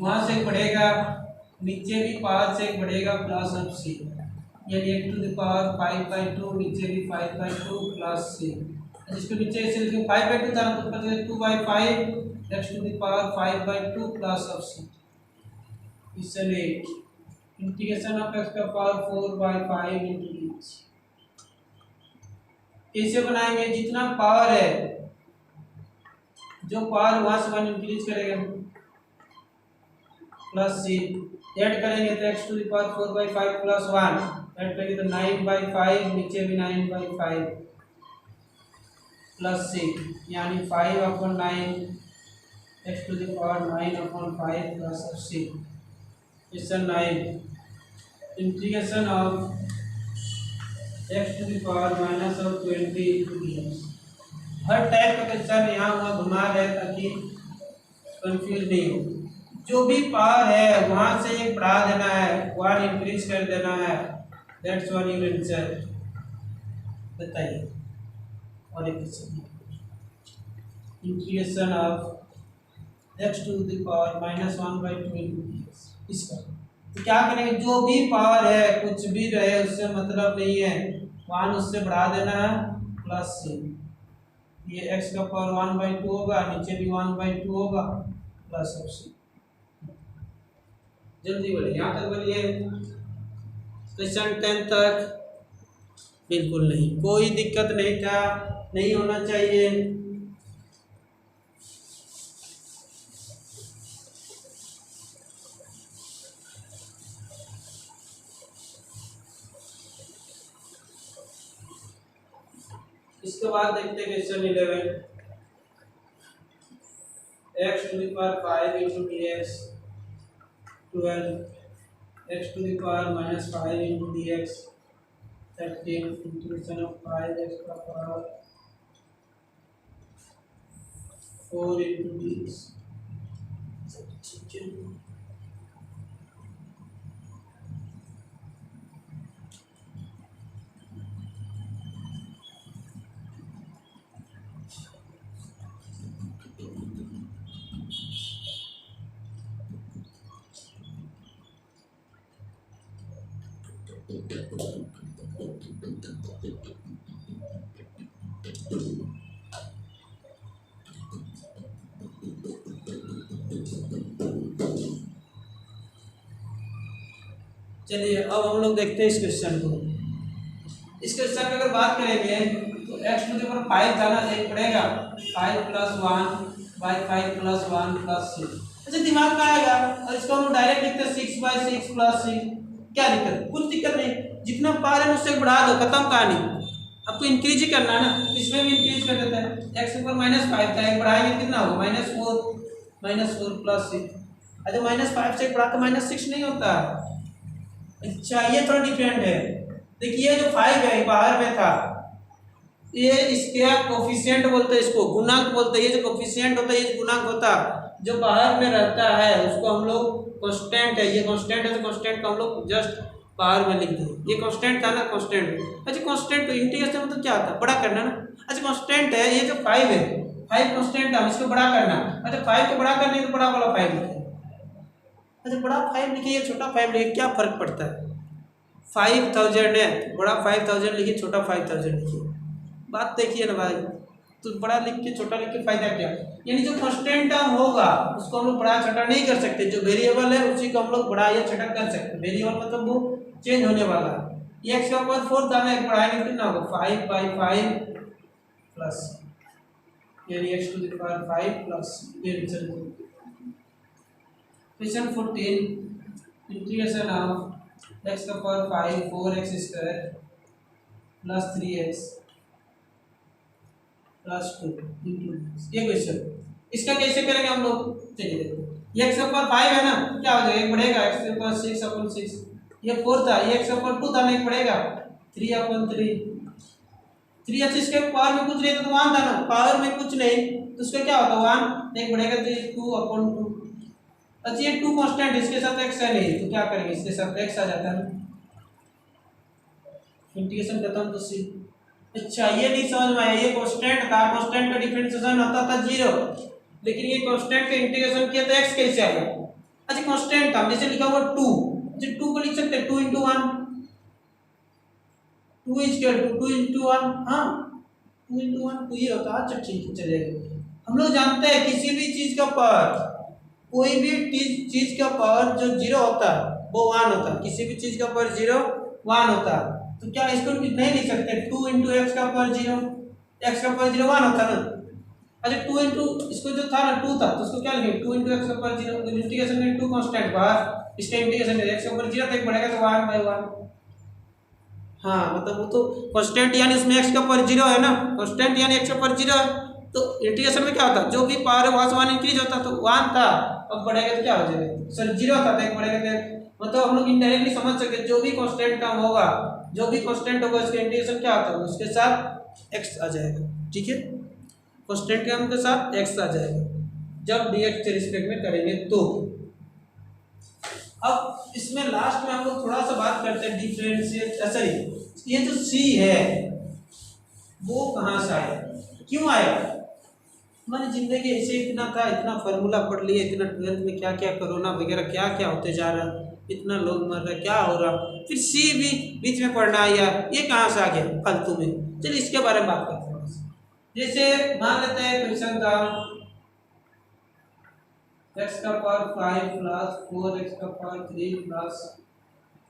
वहाँ से बढ़ेगा, नीचे भी पावर से बढ़ेगा प्लस ऑफ सी, यानी एक्स टू द पावर 5/2, नीचे भी 5/2 प्लस सी। इसको नीचे ऐसे लिखें 5/2 था तो ऊपर से 2/5 x to the power 5/2 plus of c, इसलिए इंटीग्रेशन ऑफ एक्स का पावर 4/5 इंटू डी एक्स। कैसे बनाएंगे, जितना पावर है, जो पावर वहाँ से 1 इंक्रीज करेगा प्लस सी, ऐड करेंगे तो x to the power 4/5 plus 1, add करेंगे तो 9/5, नीचे भी 9/5 प्लस सी, यानी 5/9 x to the power 9/5 plus of C. Question 9, integration of x to the power -20 into d x. हर टाइप का क्वेश्चन यहाँ वहाँ घुमा रहे ताकि कंफ्यूज नहीं हो। जो भी पावर है वहाँ से एक बढ़ा देना है, 1 इंक्रीज कर देना है, दैट्स वन यूर आंसर। बताइए और एक question, integration of x to the power -1/2 into d x. इसका तो क्या करेंगे, जो भी पावर है कुछ भी रहे उससे मतलब नहीं है, 1 उससे बढ़ा देना है प्लस सी, ये x का पावर 1/2 होगा, नीचे भी 1/2 होगा प्लस ऑफ सी। जल्दी बोलिए, यहाँ तक बोलिए, क्वेश्चन 10 तक बिल्कुल नहीं, कोई दिक्कत नहीं था, नहीं होना चाहिए। इसके बाद देखते हैं question 11, x to the power 5 into d x 12, x to the power -5 into d x 13, integration of 5 x का पावर 4 इंटू डी एक्स। चलिए अब हम लोग देखते हैं इस क्वेश्चन को। इस क्वेश्चन की अगर बात करेंगे तो एक्स टू द पावर 5 जाना एक पड़ेगा, 5 + 1/5 + 1 + 6, अच्छा दिमाग का आएगा और इसको हम डायरेक्ट लिखते हैं 6/6 + 6, क्या दिक्कत, कुछ दिक्कत नहीं, जितना पावर है उससे बढ़ा दो, खत्म कहानी। आपको इंक्रीज ही करना है ना, इसमें भी इंक्रीज कर देते हैं। x ऊपर -5 था, एक बढ़ाएंगे कितना होगा -4 + 6। अच्छा -5 से बढ़ा के -6 नहीं होता। अच्छा ये थोड़ा डिफरेंट है, देखिए जो 5 है बाहर में था, ये इसके कोफिशिएंट बोलते हैं, इसको गुणांक बोलते हैं। ये जो कोफिशिएंट होता है ये गुणांक होता है, जो बाहर में रहता है उसको हम लोग कांस्टेंट है, ये कांस्टेंट है तो कांस्टेंट को हम लोग जस्ट बाहर में लिख दें। ये कांस्टेंट था ना, कांस्टेंट। अच्छा कांस्टेंट इंटीग्रेशन मतलब क्या होता है, बड़ा करना ना। अच्छा कांस्टेंट है ये जो 5 है, 5 कांस्टेंट है, इसको बड़ा करना। अच्छा 5 को बड़ा करने तो बड़ा वाला 5 लिखे। अच्छा बड़ा 5 लिखिए या छोटा 5 लिखिए, क्या फर्क पड़ता है। 5000 है, बड़ा 5000 लिखिए, छोटा 5000 लिखिए, बात देखिए ना भाई। तो बड़ा लिख के छोटा लिख के फायदा क्या, यानी जो कांस्टेंट टर्म होगा उसको हम लोग बड़ा छोटा नहीं कर सकते, जो वेरिएबल है उसी को हम लोग बड़ा या छोटा कर सकते हैं। वेरिएबल मतलब वो चेंज होने वाला है। ये x का पावर 4 दाना एक बढ़ाएंगे कितना होगा 5/5 प्लस, यानी x⁵ प्लस ये क्वेश्चन 14 इंटीग्रेशन ऑफ x का power 5 4x² plus 3x plus 2 into ये क्वेश्चन। इसका कैसे करेंगे हम लोग, चलिए देखो, ये x का पावर 5 है ना, क्या हो जाएगा, एक बढ़ेगा x का पावर 6/6, ये 4 था, ये x का पावर 2 था ना, एक बढ़ेगा 3/3। 3 अच्छा इसके पावर में कुछ नहीं था तो 1 था ना, पावर में कुछ नहीं तो उसका क्या होता 1, एक बढ़ेगा तो 2/2। अच्छा ये 2 कांस्टेंट, इसके साथ x है नहीं तो क्या करेंगे, इसके साथ x आ जाता है, इंटीग्रेशन खत्म तो c। अच्छा ये नहीं समझ में आया, ये कांस्टेंट था, कांस्टेंट का डिफरेंशिएशन होता था 0, लेकिन ये कांस्टेंट का इंटीग्रेशन किया तो x कैसे आ गया। अच्छा कांस्टेंट था, जैसे लिखा हुआ 2, अच्छा 2 को लिख सकते हैं 2 × 1, 2 = 2 × 1, हाँ 2 × 1 2 ही होता है। अच्छा ठीक है चलेगा। हम लोग जानते हैं किसी भी चीज का पावर, कोई भी चीज का पावर जो 0 होता है वो 1 होता है, किसी भी चीज का पावर 0 1 होता है, तो क्या इसको नहीं लिख सकते 2 × x का पावर 0, x का पावर 0 1 होता है ना। अच्छा 2 × इसको जो था ना 2 था तो उसको क्या लिखेंगे 2 × x का पावर 0, तो इंटीग्रेशन में 2 कांस्टेंट बाहर, इसका इंटीग्रेशन x का पावर 0 तक बढ़ेगा तो 1/1। हाँ मतलब वो तो कांस्टेंट यानी उसमें x का पावर 0 है ना, कांस्टेंट यानी x का पावर 0 है, तो इंटीग्रेशन में क्या होता है जो भी पावर है वहां से 1 इंक्रीज होता, तो 1 था अब बढ़ेगा तो क्या हो जाएगा, सर 0 था तो एक बढ़ेगा तो, मतलब हम लोग इनडायरेक्टली समझ सकते जो भी कांस्टेंट टर्म होगा, जो भी कांस्टेंट होगा उसका इंटीग्रेशन क्या होता है उसके साथ x आ जाएगा। ठीक है, कांस्टेंट टर्म के साथ x आ जाएगा जब dx के रिस्पेक्ट में करेंगे तो। अब इसमें लास्ट में हम लोग थोड़ा सा बात करते हैं डिफरेंशिएट, सॉरी ये जो c है वो कहाँ से आया, क्यों आया। हमारी जिंदगी ऐसे इतना था, इतना फार्मूला पढ़ लिए, इतना 12th में क्या क्या कोरोना वगैरह क्या क्या होते जा रहा है, इतना लोग मर रहे, क्या हो रहा, फिर सी भी बीच में पढ़ना यार, ये कहाँ से आ गया फालतू में। चलिए इसके बारे में बात करते हैं। जैसे मान लेते हैं क्वेश्चन का x का पावर 5 प्लस 4x का power 3 plus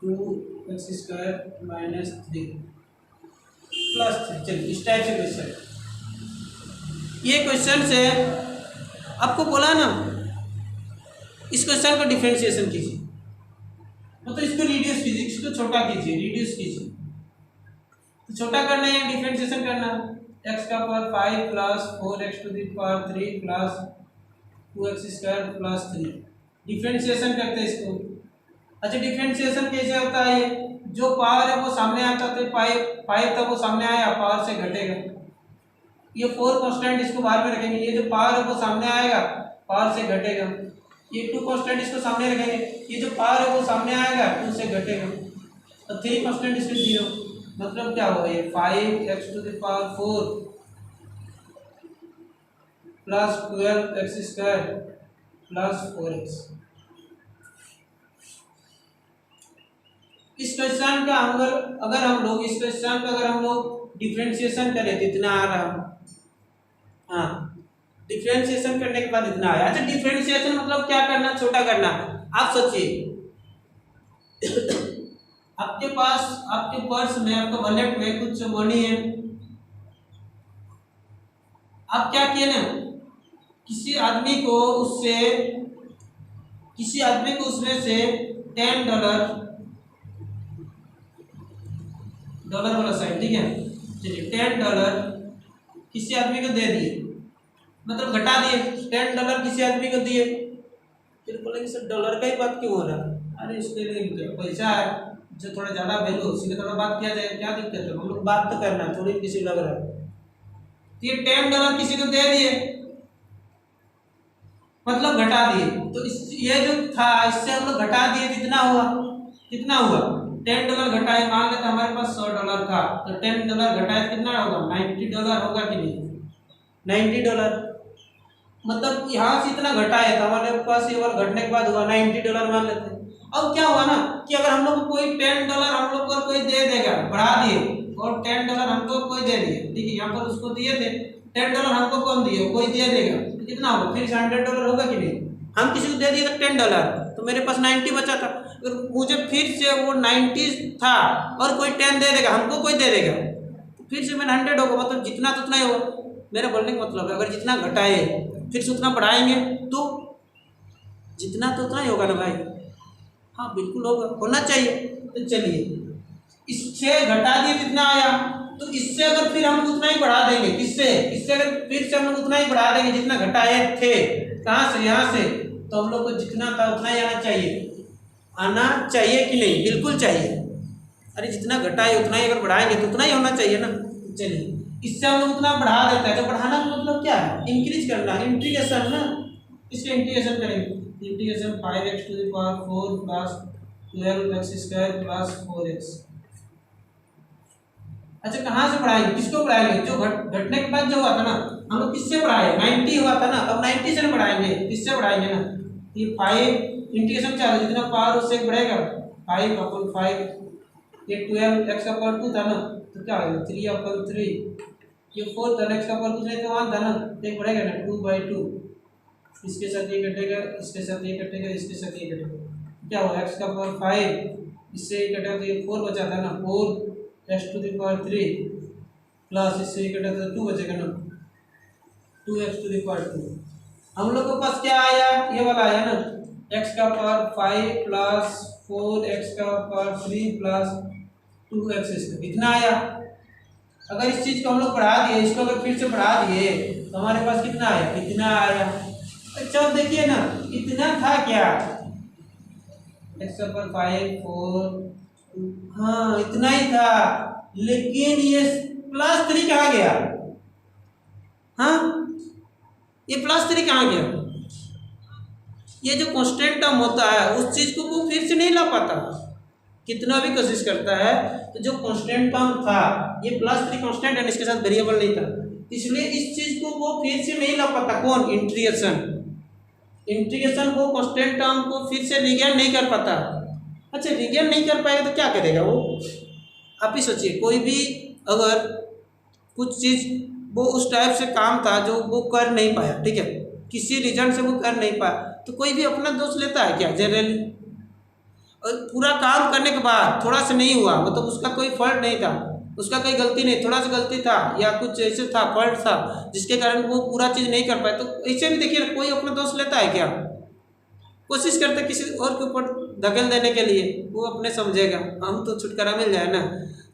2x² minus 3 plus 3। चलिए इस टाइप से क्वेश्चन, ये क्वेश्चन से आपको बोला ना इस क्वेश्चन को डिफरेंशिएशन कीजिए, मतलब इसको रिड्यूस कीजिए, इसको छोटा कीजिए, रिड्यूस कीजिए। तो छोटा करना है डिफरेंशिएशन करना, x का power 5 plus 4x³ plus 2x² plus 3, differentiation करते हैं इसको। अच्छा डिफरेंशिएशन कैसे होता है, ये जो पावर है वो सामने आता है, 5 था वो सामने आया, पावर से घटेगा, ये 4 कांस्टेंट इसको बाहर में रखेंगे, ये जो पावर है वो सामने आएगा, पावर से घटेगा, ये 2 कांस्टेंट इसको सामने रखेंगे, ये जो पावर है वो सामने आएगा 2 से घटेगा, तो 3 कांस्टेंट इसके 0, मतलब क्या होगा ये 5x⁴ plus 12x² plus 4x। इस क्वेश्चन का अगर हम लोग इस क्वेश्चन का अगर हम लोग डिफरेंशिएशन करें तो इतना आ रहा, हाँ डिफरेंशिएशन करने के बाद इतना आया। अच्छा डिफरेंशिएशन मतलब क्या करना, छोटा करना। आप सोचिए आपके पास आपके पर्स में, आपके वॉलेट में कुछ मनी है, आप क्या किए ना, किसी आदमी को उससे किसी आदमी को उसमें से $10 डॉलर वाला साइन, ठीक है, चलिए $10 किसी आदमी को दे दिए, मतलब घटा दिए, $10 किसी आदमी को दिए। फिर बोलेंगे सर डॉलर का ही बात क्यों हो रहा है? अरे इसके लिए पैसा है जो थोड़ा ज़्यादा वैल्यू, उसके लिए थोड़ा बात किया जाए, क्या दिक्कत है? हम लोग बात तो करना है, थोड़ी किसी लग रहा है। तो ये $10 किसी को दे दिए, मतलब घटा दिए, तो ये जो था इससे हम लोग घटा दिए, कितना हुआ, कितना हुआ, $10 घटाए, मान लेते हमारे पास $100 था, तो $10 घटाए कितना होगा, $90 होगा कि नहीं, $90। मतलब यहाँ से इतना घटा है तो हमारे पास ये बार घटने के बाद हुआ $90 मान लेते हैं। अब क्या हुआ ना कि अगर हम लोग को कोई $10 हम लोग को कोई दे देगा, बढ़ा दिए, और $10 हमको कोई दे दिए, ठीक है, यहाँ पर उसको दिए थे $10, हमको कौन दिए, कोई दे देगा, तो कितना होगा, फिर $100 होगा कि नहीं? हम किसी को दे दिए था $10 तो मेरे पास 90 बचा था, अगर मुझे फिर से वो 90 था और कोई 10 दे देगा, हमको कोई दे देगा, तो फिर से मैंने 100 होगा, मतलब जितना तो उतना ही होगा। मेरा बोलने का मतलब है अगर जितना घटाए फिर से उतना बढ़ाएंगे तो जितना तो उतना ही होगा ना भाई। हाँ बिल्कुल होगा, होना चाहिए। तो चलिए इससे घटा दिए कितना आया, तो इससे अगर फिर हम उतना ही बढ़ा देंगे, किससे, इससे अगर फिर से हम उतना ही बढ़ा देंगे जितना घटाए थे, कहाँ से, यहाँ से, तो हम लोग को जितना था उतना ही आना चाहिए, आना चाहिए कि नहीं? बिल्कुल चाहिए। अरे जितना घटाए उतना ही अगर बढ़ाएंगे तो उतना ही होना चाहिए ना। चलिए इससे हम लोग उतना बढ़ा देता है, तो बढ़ाना का मतलब क्या है, इंक्रीज करना, इंटीग्रेशन ना, इसके इंटीग्रेशन करेंगे, integration 5x⁴ plus 12x² plus 4x। अच्छा कहाँ से बढ़ाएंगे, किसको बढ़ाएंगे, जो घटने के बाद जो हुआ था ना, हम लोग किससे बढ़ाए, 90 हुआ था ना, अब 90 से बढ़ाएंगे, किससे बढ़ाएंगे ना, ये 5 इंटीग्रेशन क्या है, जितना पावर उससे बढ़ेगा 5/5, ये 12x² था ना, तो क्या होगा 3/3, ये 4 था, x² तो 1 था ना, एक बढ़ेगा ना 2/2, इसके साथ ये कटेगा, इसके साथ ये कटेगा, इसके साथ ये कटेगा, क्या होगा x⁵, इससे ये कटेगा तो ये 4 बचा था ना, 4x⁵ प्लस इससे ये कटेगा तो 2 बचेगा ना, 2x⁵। हम लोग के पास क्या आया, ये वाला आया ना, x⁵ plus 4x⁵ plus 2x², इतना आया। अगर इस चीज को हम लोग बढ़ा दिए, इसको अगर फिर से बढ़ा दिए तो हमारे पास कितना आया, इतना आया। अच्छा अब देखिए ना, इतना था क्या, x⁵ 4, हाँ इतना ही था, लेकिन ये +3 कहाँ गया, हाँ ये +3 कहाँ गया, ये जो कांस्टेंट टर्म होता है उस चीज को वो फिर से नहीं ला पाता, कितना भी कोशिश करता है, तो जो कांस्टेंट टर्म था, ये +3 कांस्टेंट है, इसके साथ वेरिएबल नहीं था, इसलिए इस चीज को वो फिर से नहीं ला पाता, कौन, इंटीग्रेशन को कांस्टेंट टर्म को फिर से रिगेन नहीं कर पाता। अच्छा रिगेन नहीं कर पाएगा तो क्या करेगा वो, आप ही सोचिए, कोई भी अगर कुछ चीज़ वो उस टाइप से काम था जो वो कर नहीं पाया, ठीक है, किसी रीजन से वो कर नहीं पाया, तो कोई भी अपना दोष लेता है क्या जनरली? और पूरा काम करने के बाद थोड़ा सा नहीं हुआ, मतलब उसका कोई फॉल्ट नहीं था, उसका कोई गलती नहीं, थोड़ा सा गलती था या कुछ ऐसे था फॉल्ट था जिसके कारण वो पूरा चीज़ नहीं कर पाए, तो ऐसे भी देखिए कोई अपना दोष लेता है क्या? कोशिश करते किसी और के ऊपर धकेल देने के लिए, वो अपने समझेगा हम तो छुटकारा मिल जाए ना।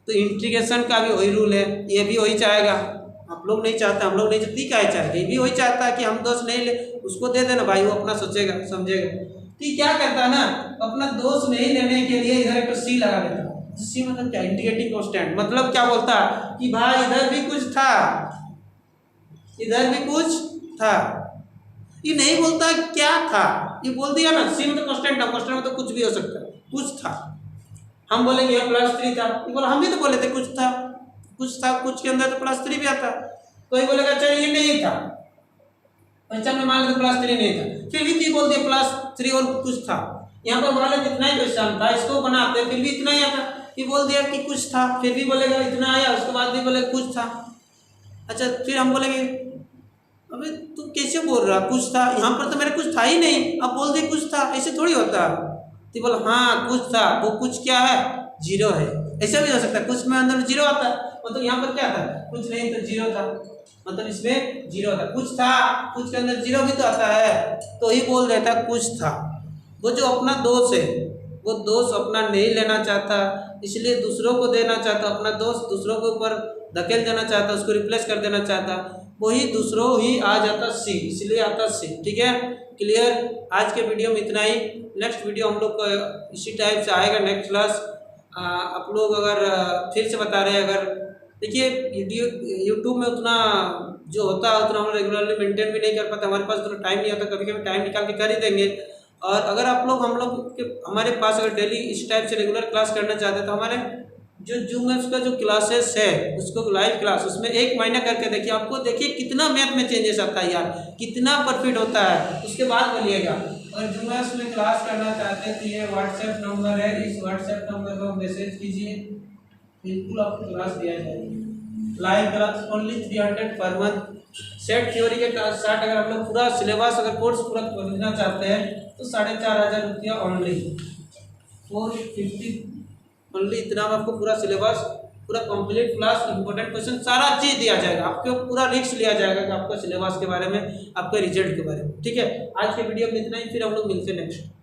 तो इंटीग्रेशन का भी वही रूल है, ये भी वही चाहेगा, आप लोग नहीं चाहते, हम लोग नहीं चाहते, क्या है चाहेगा, ये भी वही चाहता है कि हम दोष नहीं ले, उसको दे देना भाई, वो अपना सोचेगा समझेगा। तो क्या करता है ना, अपना दोष नहीं लेने के लिए इधर एक तो सी लगा देता, सी मतलब क्या, इंटीग्रेटिंग कांस्टेंट, मतलब क्या बोलता कि भाई इधर भी कुछ था, इधर भी कुछ था, ये नहीं बोलता क्या था, ये बोल दिया ना, सी मतलब कांस्टेंट था, कांस्टेंट मतलब कुछ भी हो सकता है, कुछ था, हम बोलेंगे +3 था, बोला हम भी तो बोले थे कुछ था, कुछ था, कुछ के अंदर तो +3 भी आता, कोई बोलेगा चलो ये नहीं था, अच्छा मैं मान लेते +3 नहीं था, फिर भी तो बोल दिया +3 और कुछ था, यहाँ पर मान लेते इतना ही क्वेश्चन था, इसको बनाते फिर भी इतना ही आता, ये बोल दिया कि कुछ था, फिर भी बोलेगा इतना आया, उसके बाद भी बोले कुछ था। अच्छा फिर हम बोलेंगे अबे तू कैसे बोल रहा कुछ था, यहाँ पर तो मेरा कुछ था ही नहीं, अब बोल दे कुछ था, ऐसे थोड़ी होता। तो बोला हाँ कुछ था, वो कुछ क्या है, 0 है, ऐसा भी हो सकता है, कुछ में अंदर 0 आता है, मतलब यहाँ पर क्या था, कुछ नहीं तो 0 था, मतलब इसमें 0 था, कुछ था, कुछ के अंदर 0 भी तो आता है, तो ही बोल देता कुछ था, वो जो अपना दोस्त है वो दोस्त अपना नहीं लेना चाहता, इसलिए दूसरों को देना चाहता, अपना दोस्त दूसरों के ऊपर धकेल देना चाहता, उसको रिप्लेस कर देना चाहता, वही दूसरों ही आ जाता सी, इसलिए आता सी। ठीक है, क्लियर। आज के वीडियो में इतना ही। नेक्स्ट वीडियो हम लोग का इसी टाइप से आएगा, नेक्स्ट क्लास। आप लोग अगर फिर से बता रहे हैं, अगर देखिए यूट्यूब में उतना जो होता है उतना हम रेगुलरली मेंटेन भी नहीं कर पाते, हमारे पास उतना टाइम नहीं होता, कभी कभी टाइम निकाल के कर ही देंगे। और अगर आप लोग हम लोग के हमारे पास अगर डेली इस टाइप से रेगुलर क्लास करना चाहते हैं तो हमारे जो जूम ऐप्स का जो क्लासेस है उसको लाइव क्लास, उसमें 1 महीना करके देखिए, आपको देखिए कितना मैथ में चेंजेस आता है यार, कितना परफेक्ट होता है, उसके बाद बोलिएगा। और जूम ऐप्स में क्लास करना चाहते हैं तो ये व्हाट्सएप नंबर है, इस व्हाट्सएप नंबर पर मैसेज कीजिए, बिल्कुल आपको क्लास दिया जाएगा, live class only 300 per month. Set theory के साथ अगर हम लोग पूरा सिलेबस अगर कोर्स पूरा खरीदना चाहते हैं तो 4500 रुपया ओनली, 450 ओनली, इतना में आपको पूरा सिलेबस, पूरा कंप्लीट क्लास, इंपॉर्टेंट क्वेश्चन, सारा चीज़ दिया जाएगा, आपके पूरा रिस्क लिया जाएगा कि आपका सिलेबस के बारे में, आपके रिजल्ट के बारे में। ठीक है, आज के वीडियो में इतना ही, फिर हम लोग मिलते हैं नेक्स्ट।